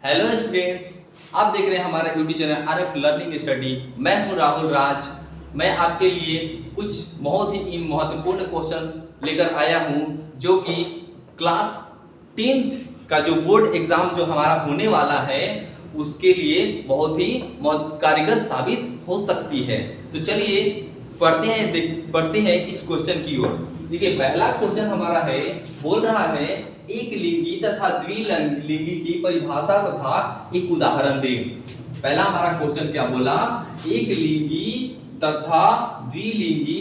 Hello students, आप देख रहे हैं हमारा YouTube channel RF learning study. मैं हूं राहुल राज। मैं आपके लिए कुछ बहुत ही महत्वपूर्ण क्वेश्चन लेकर आया हूं जो कि क्लास 10th का जो बोर्ड एग्जाम जो हमारा होने वाला है उसके लिए बहुत ही कारगर साबित हो सकती है। तो चलिए पढ़ते हैं इस क्वेश्चन की ओर। देखिए, पहला क्वेश्चन हमारा है, बोल रहा है एक लिंगी तथा द्विलिंगी की परिभाषा तथा एक उदाहरण दे। पहला हमारा क्वेश्चन क्या बोला, एक लिंगी तथा द्विलिंगी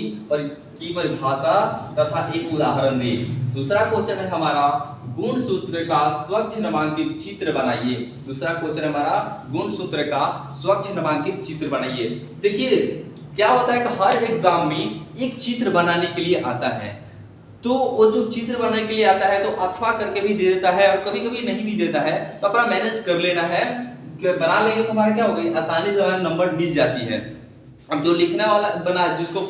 की परिभाषा तथा एक उदाहरण दे। दूसरा क्वेश्चन है हमारा, गुण सूत्र का स्वच्छ नामांकित चित्र बनाइए। दूसरा क्वेश्चन है हमारा, गुण सूत्र का स्वच्छ नामांकित चित्र बनाइए। देखिए क्या होता है कि हर एग्जाम में एक चित्र बनाने के लिए आता है, तो वो जो चित्र बनाने के लिए आता है तो अथवा करके भी दे देता है और कभी कभी नहीं भी देता है, तो अपना मैनेज कर लेना है। बना लेंगे तो हमारा क्या होगा, आसानी से नंबर मिल जाती है। अब जो लिखने वाला बना, जिसको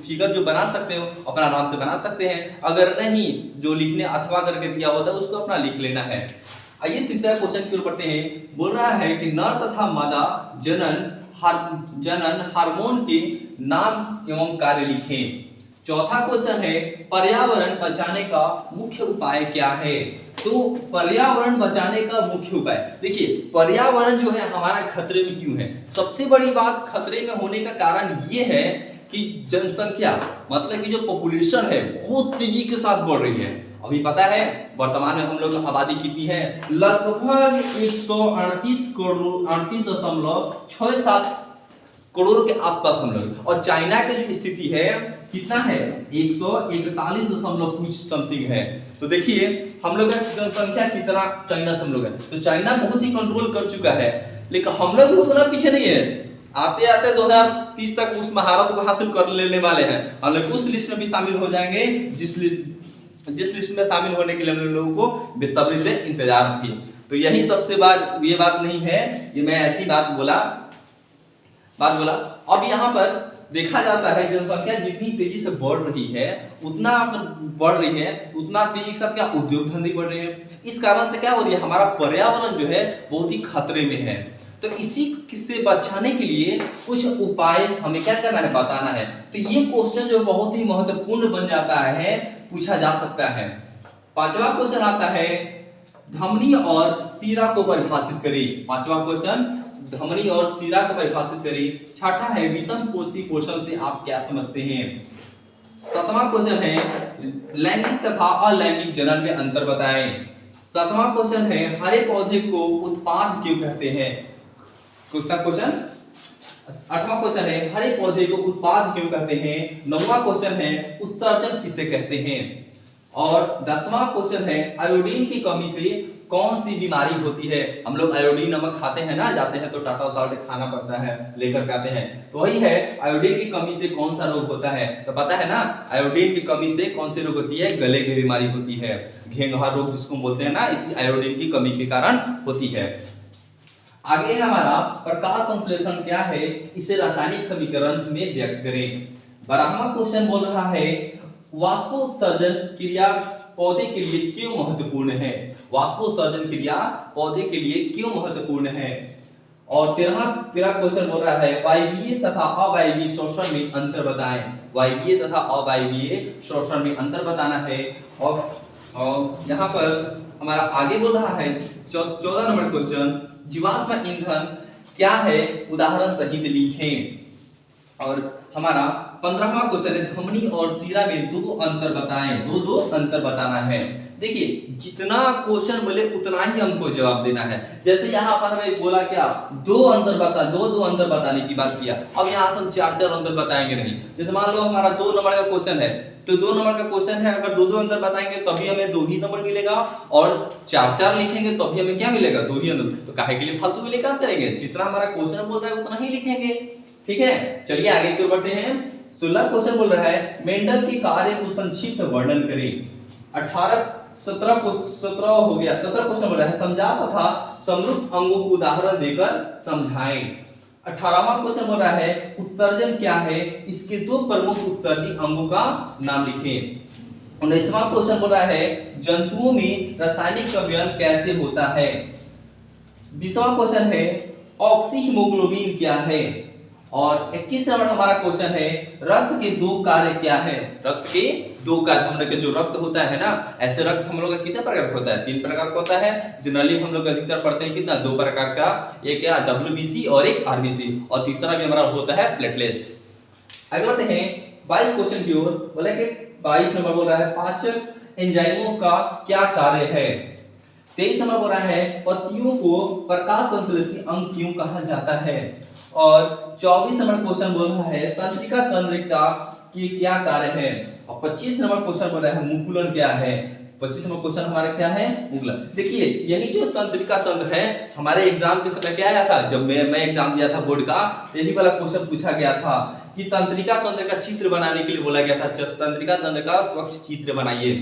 फिगर जो बना सकते हो अपना आराम से बना सकते हैं, अगर नहीं जो लिखने अथवा करके दिया होता है उसको अपना लिख लेना है। आइए तीसरा क्वेश्चन की ओर बढ़ते हैं। बोल रहा है कि नर तथा मादा जनन हार्मोन के नाम एवं कार्य लिखें। चौथा क्वेश्चन है, पर्यावरण बचाने का मुख्य उपाय क्या है। तो पर्यावरण बचाने का मुख्य उपाय, देखिए पर्यावरण जो है हमारा खतरे में क्यों है। सबसे बड़ी बात खतरे में होने का कारण ये है कि जनसंख्या, मतलब कि जो पॉपुलेशन है बहुत तेजी के साथ बढ़ रही है। अभी पता है वर्तमान में हम लोग की आबादी कितनी है, लगभग 138.67 करोड़ के आसपास हम लोग। और चाइना की जो स्थिति है कितना है, 141 कुछ समथिंग है। तो देखिए हम लोग का जनसंख्या कितना चाइना से हम लोग है, तो चाइना बहुत ही कंट्रोल कर चुका है, लेकिन हम लोग भी उतना पीछे नहीं है। आते आते 2030 तक उस महारत को हासिल कर लेने वाले हैं। हम लोग उस लिस्ट में भी शामिल हो जाएंगे जिस लिस्ट में शामिल होने के लिए हम लोगों को बेसब्री से इंतजार थी। तो यही सबसे ये बात नहीं है, ये मैं ऐसी बात बोला। अब यहाँ पर देखा जाता है जनसंख्या जितनी तेजी से बढ़ रही है उतना तेजी के साथ क्या उद्योग धंधे बढ़ रहे हैं। इस कारण से क्या हो रही है, हमारा पर्यावरण जो है बहुत ही खतरे में है। तो इसी से बचाने के लिए कुछ उपाय हमें क्या करना है, बताना है। तो ये क्वेश्चन जो बहुत ही महत्वपूर्ण बन जाता है, पूछा जा सकता है। पांचवा क्वेश्चन आता है, धमनी और सीरा को परिभाषित करें। पांचवा क्वेश्चन, धमनी और सीरा को परिभाषित करें। छठा है, विषम कोशी पोषण से आप क्या समझते हैं। सातवां क्वेश्चन है, लैंगिक तथा अलैंगिक जनन में अंतर बताएं। सातवां क्वेश्चन है, हरे पौधे को उत्पाद क्यों कहते हैं। क्वेश्चन आठवां क्वेश्चन है, हरे पौधे को उत्पाद क्यों कहते हैं। नौवां क्वेश्चन है, उत्सर्जन किसे कहते हैं। और 10वां क्वेश्चन है, आयोडीन की कमी से कौन सी बीमारी होती है। हम लोग आयोडीन नमक खाते हैं ना, जाते हैं तो टाटा साल्ट खाना पड़ता है, लेकर के आते हैं, तो वही है आयोडीन की कमी से कौन सा रोग होता है। तो पता है ना, आयोडीन की कमी से कौन सी रोग होती है, गले की बीमारी होती है, घेंघा रोग जिसको बोलते हैं ना, इसी आयोडीन की कमी के कारण होती है। आगे है हमारा, प्रकाश संश्लेषण क्या है, इसे रासायनिक समीकरण में व्यक्त करें। 12वां क्वेश्चन बोल रहा है, वाष्पोत्सर्जन क्रिया पौधे के लिए क्यों महत्वपूर्ण है। वाष्पोत्सर्जन क्रिया पौधे के लिए क्यों महत्वपूर्ण है। और 13वां क्वेश्चन बोल रहा है, वायवीय तथा अवायवीय शोषण में अंतर बताएं। वायवीय तथा अवायवीय शोषण में अंतर बताना है। और यहाँ पर हमारा आगे बोल रहा है 14 नंबर क्वेश्चन, जीवाश्म ईंधन क्या है, उदाहरण सहित लिखें। और हमारा 15वां क्वेश्चन है, धमनी और सीरा में दो अंतर बताएं। दो अंतर बताना है। देखिए जितना क्वेश्चन बोले उतना ही हमको जवाब देना है। जैसे यहाँ पर हमें बोला क्या, दो अंतर बताने की बात किया। अब यहाँ से हम 4 अंतर बताएंगे नहीं। जैसे मान लो हमारा 2 नंबर का क्वेश्चन है, तो 2 नंबर का क्वेश्चन है, अगर 2 अंतर बताएंगे तभी हमें 2 ही नंबर मिलेगा, और 4 लिखेंगे तो भी हमें क्या मिलेगा, 2 ही अंतर। तो काहे के लिए फालतू के लिए काम करेंगे, जितना हमारा क्वेश्चन बोल रहा है उतना ही लिखेंगे। ठीक है, चलिए आगे की ओर बढ़ते हैं। 16 क्वेश्चन बोल रहा है, मेंडल के कार्य को संक्षिप्त वर्णन करें। 17 हो गया। 17 क्वेश्चन बोल रहा है, समझा तथा समरूप अंगों को उदाहरण देकर समझाएं। 18वां क्वेश्चन बोल रहा है, उत्सर्जन क्या है, इसके 2 प्रमुख उत्सर्जी अंगों का नाम लिखें। 19वां क्वेश्चन बोल रहा है, जंतुओं में रासायनिक संवहन कैसे होता है। 20वां क्वेश्चन है ऑक्सीहीमोग्लोबिन क्या है। और 21 नंबर हमारा क्वेश्चन है रक्त के दो कार्य क्या है। रक्त के दो कार्य, हम लोग के जो रक्त होता है ना, ऐसे रक्त हम लोग का कितने प्रकार का होता है, 3 प्रकार का होता है। जनरली हम लोग अधिकतर पढ़ते हैं कितना, 2 प्रकार का, एक क्या WBC और एक RBC, और तीसरा भी हमारा होता है प्लेटलेट्स। आगे बढ़ते हैं 22 क्वेश्चन की ओर। बोला कि 22 नंबर बोल रहा है पाचक एंजाइमों का क्या कार्य है। 23 नंबर बोल रहा है पत्तियों को प्रकाश संश्लेषी अंग क्यों कहा जाता है। और 24 नंबर क्वेश्चन बोल रहा है तंत्रिका तंत्र का की क्या कार्य है। और 25 नंबर क्वेश्चन बोल रहा है मुकुलन क्या है। 25 नंबर क्वेश्चन हमारा क्या है, मुकुलन। देखिए यही जो तंत्रिका तंत्र है हमारे एग्जाम के समय क्या आया था, जब मैं एग्जाम दिया था बोर्ड का, यही वाला क्वेश्चन पूछा गया था कि तंत्रिका तंत्र का चित्र बनाने के लिए बोला गया था, तंत्रिका तंत्र का स्वच्छ चित्र बनाइए।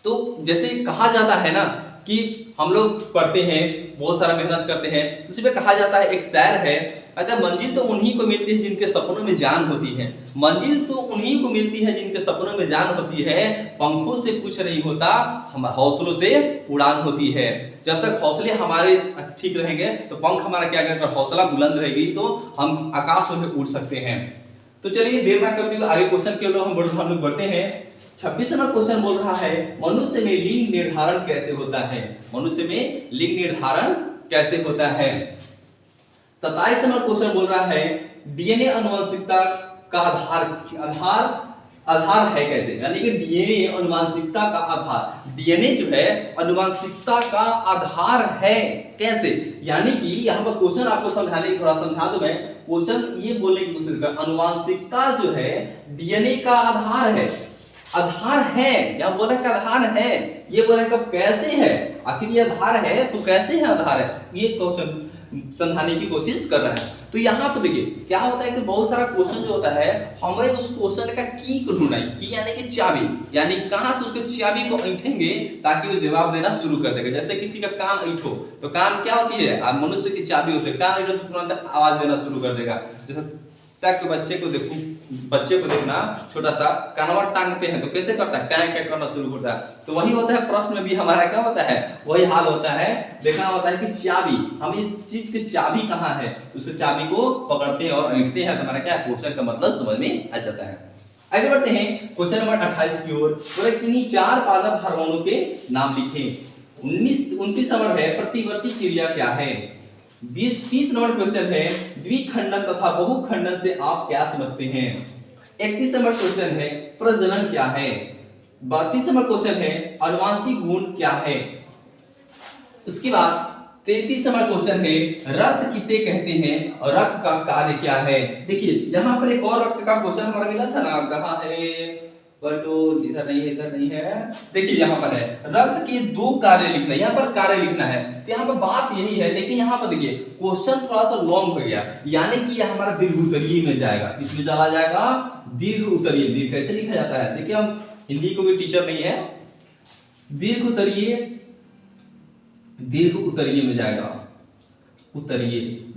तो जैसे कहा जाता है ना कि हम लोग पढ़ते हैं, बहुत सारा मेहनत करते हैं, उसी पे कहा जाता है, एक शायर है, कहता है मंजिल तो उन्हीं को मिलती है जिनके सपनों में जान होती है। मंजिल तो उन्हीं को मिलती है जिनके सपनों में जान होती है। पंखों से कुछ नहीं होता, हम हौसलों से उड़ान होती है। जब तक हौसले हमारे ठीक रहेंगे तो पंख हमारा क्या करेगा, हौसला बुलंद रहेगी तो हम आकाश में उड़ सकते हैं। तो चलिए देर ना करते हुए आगे क्वेश्चन के लोग हम लोग बढ़ते हैं। 26 नंबर क्वेश्चन बोल रहा है मनुष्य में लिंग निर्धारण कैसे होता है। मनुष्य में लिंग निर्धारण कैसे होता है। 27 नंबर क्वेश्चन बोल रहा है डीएनए आनुवंशिकता का आधार है कैसे, यानी कि डीएनए आनुवंशिकता का आधार, डीएनए जो है आनुवंशिकता का आधार है कैसे। यानी कि यहाँ पर क्वेश्चन आपको समझाने की थोड़ा समझा दूं मैं, क्वेश्चन ये बोलने की कोशिश कर, आनुवंशिकता जो है डीएनए का आधार है, आधार है, यहाँ बोला कि आधार है, ये बोला कब कैसे है, आखिर ये आधार है तो कैसे है आधार है, ये क्वेश्चन समझाने की कोशिश कर रहा है। तो यहाँ पे देखिए क्या होता है कि बहुत सारा क्वेश्चन जो होता है हमें उस क्वेश्चन का की को ढूंढना है, की यानी कि चाबी, यानी कहां से उसके चाबी को ऐंठेंगे ताकि वो जवाब देना शुरू कर देगा। जैसे किसी का कान ऐंठो तो कान क्या होती है, मनुष्य की चाबी होती है, कान ऐंठो तो तुरंत आवाज देना शुरू कर देगा। जैसे तक बच्चे को देखना, छोटा सा कानवा टांगते हैं तो कैसे करता है, क्या क्या करना शुरू करता है। तो वही होता है प्रश्न में भी हमारा क्या होता है, वही हाल होता है, देखना होता है कि चाबी, हम इस चीज की चाबी कहाँ है, उस चाबी को पकड़ते हैं और ऐंठते हैं तो हमारा क्या क्वेश्चन का मतलब समझ में आ जाता है। आगे बढ़ते हैं क्वेश्चन नंबर 28 की ओर। बोले किन्हीं 4 पादप हार्मोनों के नाम लिखें। 29 नंबर है प्रतिवर्ती क्रिया क्या है। 30 नंबर क्वेश्चन है द्विखंडन तथा बहुखंडन से आप क्या समझते हैं। 31 नंबर क्वेश्चन है प्रजनन क्या है। 32 नंबर क्वेश्चन है अनुवांशिक गुण क्या है। उसके बाद 33 नंबर क्वेश्चन है रक्त किसे कहते हैं और रक्त का कार्य क्या है। देखिए यहाँ पर एक और रक्त का क्वेश्चन हमारा मिला था ना, कहाँ है, इधर नहीं है। देखिए यहाँ पर है रक्त के 2 कार्य लिखना है, यहाँ पर कार्य लिखना है, तो यहाँ पर बात यही है, लेकिन यहाँ पर देखिए क्वेश्चन थोड़ा सा लॉन्ग हो गया, यानी कि यह हमारा दीर्घ उत्तरीय में जाएगा, इसमें चला जाएगा दीर्घ उत्तरीय। दीर्घ कैसे लिखा जाता है, देखिए हम हिंदी को भी टीचर नहीं है, दीर्घ उत्तरीय में जाएगा,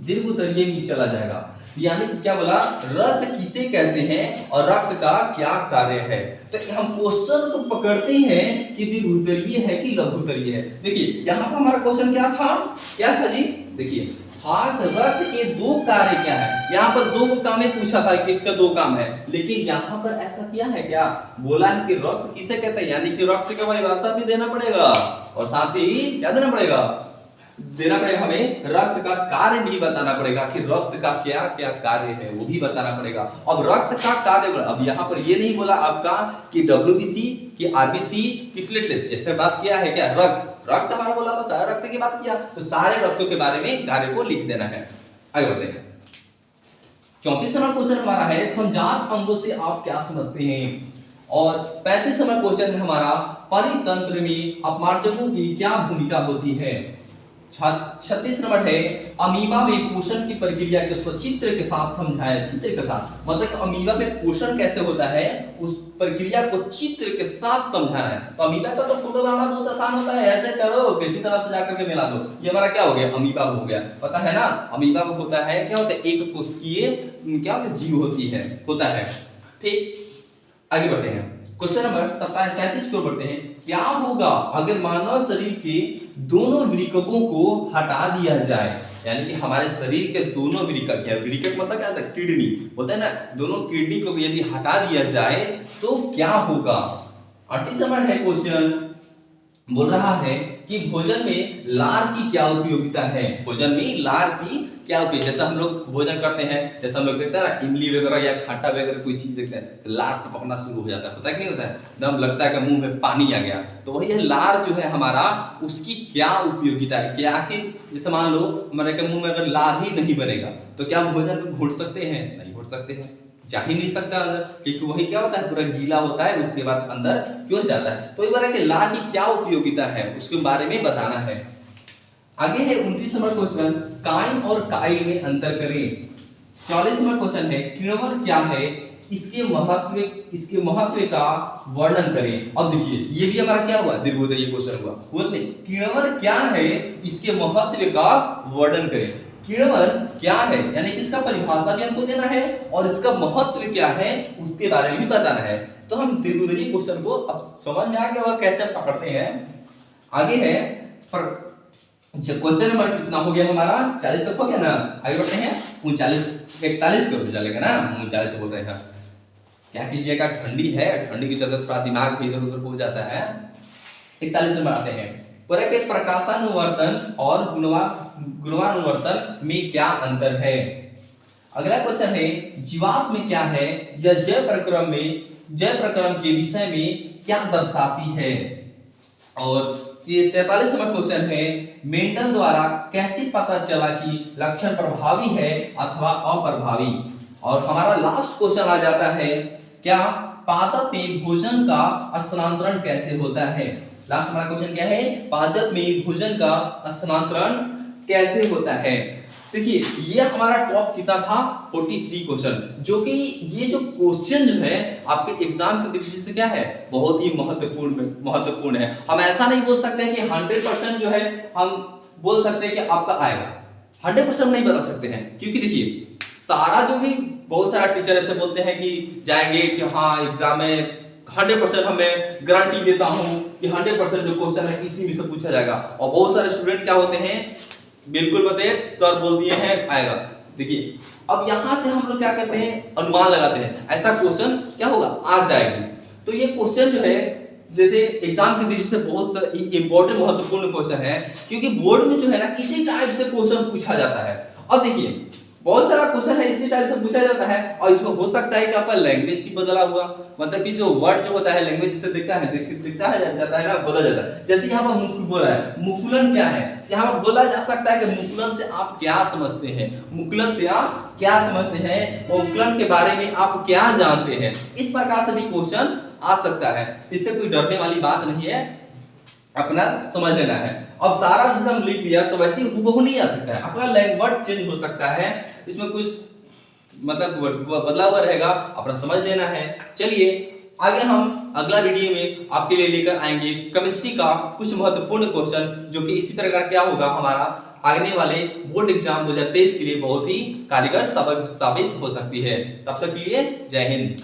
दीर्घ उत्तरीय में चला जाएगा। यानी कि क्या बोला, रक्त किसे कहते हैं और रक्त का क्या कार्य है। तो हम क्वेश्चन को पकड़ते हैं कि दीर्घ उत्तरीय है कि लघु उत्तरीय है। देखिए यहाँ पर हमारा क्वेश्चन क्या था जी, देखिए रक्त के 2 कार्य क्या है। यहाँ पर 2 काम में पूछा था कि इसका 2 काम है, लेकिन यहाँ पर ऐसा किया है क्या, बोला है कि रक्त किसे कहते हैं, यानी कि रक्त का परिभाषा भी देना पड़ेगा और साथ ही क्या देना पड़ेगा हमें रक्त का कार्य भी बताना पड़ेगा कि रक्त का क्या क्या कार्य है वो भी बताना पड़ेगा। अब रक्त का कार्य, अब यहाँ पर ये नहीं बोला आपका कि WBC कि RBC कि प्लेटलेट्स, ऐसे बात किया है क्या, रक्त हमारा बोला था, सारे रक्त की बात किया, तो सारे रक्तों के बारे में कार्य को लिख देना है। आगे बढ़ते हैं 34 नंबर क्वेश्चन हमारा है समजात अंगों से आप क्या समझते हैं। और 35 नंबर क्वेश्चन है हमारा परितंत्र में अपमार्जकों की क्या भूमिका होती है। 36 नंबर है अमीबा में पोषण की प्रक्रिया के सचित्र के साथ समझाया, चित्र के साथ, मतलब अमीबा में पोषण कैसे होता है उस प्रक्रिया को चित्र के साथ समझाना है। तो अमीबा का तो फोटो बनाना बहुत आसान होता है, ऐसे करो किसी तरह से जाकर के मिला दो, ये हमारा क्या हो गया, अमीबा हो गया, पता है ना। अमीबा को होता है क्या होता है, एक कोशिकीय क्या होता है, जीव होता है। ठीक, आगे बढ़ते हैं क्वेश्चन नंबर 37 को पढ़ते हैं। क्या होगा अगर मानव शरीर के दोनों वृक्कों को हटा दिया जाए? यानी कि हमारे शरीर के दोनों वृक्क, क्या वृक्क मतलब क्या होता है? किडनी बोलते हैं ना, दोनों किडनी को यदि हटा दिया जाए तो क्या होगा? 38 नंबर है क्वेश्चन, बोल रहा है कि भोजन में लार की क्या उपयोगिता है? भोजन में लार की क्या उपयोग? जैसा हम लोग भोजन करते हैं, जैसा हम लोग देखते हैं ना, इमली वगैरह या खट्टा वगैरह कोई चीज देखते हैं तो लार टपकना शुरू हो जाता है, पता है नहीं होता है, एकदम लगता है कि मुंह में पानी आ गया। तो वही है लार जो है हमारा, उसकी क्या उपयोगिता है? क्या कि जैसे मान लो हमारे के मुंह में अगर लार ही नहीं बनेगा तो क्या हम भोजन को घोट सकते हैं? नहीं घोट सकते हैं, जा ही नहीं सकता अंदर, क्योंकि वही क्या होता है, पूरा गीला होता है, उसके बाद अंदर क्यों जाता है। तो एक बार कि लार की क्या उपयोगिता है उसके बारे में बताना है। आगे है 29 नंबर क्वेश्चन, काइम और काइल में अंतर करें। 44 नंबर क्वेश्चन है, किण्वन क्या है, इसके महत्व का वर्णन करें। अब देखिए ये भी हमारा क्या हुआ, दीर्घोत्तरीय क्वेश्चन हुआ, बोलते किण्वन क्या है, इसके महत्व का वर्णन करें। किण्वन क्या है यानी इसका परिभाषा भी हमको देना है और इसका महत्व क्या है उसके बारे में भी बताना है। तो हम दीर्घोत्तरीय क्वेश्चन को अब समझ में आ गया होगा कैसे पकड़ते हैं। आगे है क्वेश्चन नंबर कितना हो गया हमारा, 40 तक हो गया ना। आगे बढ़ते हैं 41 को चलेगा ना, 39 से बोल रहे हैं। क्या कीजिएगा, ठंडी है, ठंडी के चलते थोड़ा दिमाग भी इधर उधर हो जाता है। 41 नंबर आते हैं, प्रकाशानुवर्तन और गुणवानुवर्तन में क्या अंतर है? अगला क्वेश्चन है, जीवाश्म में क्या है या जैव प्रक्रम के विषय में क्या दर्शाती है? और 43 नंबर क्वेश्चन है, मेंडल द्वारा कैसे पता चला कि लक्षण प्रभावी है अथवा अप्रभावी? और हमारा लास्ट क्वेश्चन आ जाता है, क्या पादप में भोजन का स्थानांतरण कैसे होता है? लास्ट हमारा क्वेश्चन क्या है, पादप में भोजन का स्थानांतरण कैसे होता है? देखिए ये हमारा टॉप कितना था, 43 क्वेश्चन, जो कि ये जो क्वेश्चन जो है आपके एग्जाम की दृष्टि से क्या है, बहुत ही महत्वपूर्ण है। हम ऐसा नहीं बोल सकते कि 100% जो है हम बोल सकते हैं कि आपका आएगा, 100% नहीं बता सकते हैं, क्योंकि देखिए सारा जो भी बहुत सारा टीचर ऐसे बोलते हैं कि जाएंगे कि हाँ एग्जाम में 100% हमें गारंटी देता हूं कि 100% जो क्वेश्चन है इसी में से पूछा जाएगा। और बहुत सारे स्टूडेंट क्या होते हैं, बिल्कुल बताइए सर बोल दिए हैं आएगा। देखिए अब यहां से हम लोग क्या करते हैं, अनुमान लगाते हैं ऐसा क्वेश्चन क्या होगा, आ जाएगी। तो ये क्वेश्चन जो है जैसे एग्जाम की दृष्टि से बहुत इंपॉर्टेंट महत्वपूर्ण क्वेश्चन है, क्योंकि बोर्ड में जो है ना इसी टाइप से क्वेश्चन पूछा जाता है। अब देखिए बहुत सारा क्वेश्चन है इसी टाइप से पूछा जाता है, और इसमें हो सकता है कि आपका लैंग्वेज ही बदला हुआ, मतलब कि जो वर्ड जो होता है लैंग्वेज से दिखता है जाता है ना, बदल जाता है। जैसे यहाँ पर मुकुल बोला है, मुकुलन क्या है, यहाँ पर बोला जा सकता है कि मुकुलन से आप क्या समझते हैं, मुकुलन से आप क्या समझते हैं, मुकुलन के बारे में आप क्या जानते हैं, इस प्रकार से भी क्वेश्चन आ सकता है। इससे कोई डरने वाली बात नहीं है, अपना समझ लेना है। अब सारा चीज हम लिख लिया तो वैसे हूबहू नहीं आ सकता है, आपका लैंग्वेज चेंज हो सकता है, इसमें कुछ मतलब बदलाव हुआ रहेगा, अपना समझ लेना है। चलिए आगे हम अगला वीडियो में आपके लिए लेकर आएंगे केमिस्ट्री का कुछ महत्वपूर्ण क्वेश्चन, जो कि इसी प्रकार क्या होगा हमारा आने वाले बोर्ड एग्जाम 2023 के लिए बहुत ही कारगर साबित हो सकती है। तब तक के लिए जय हिंद।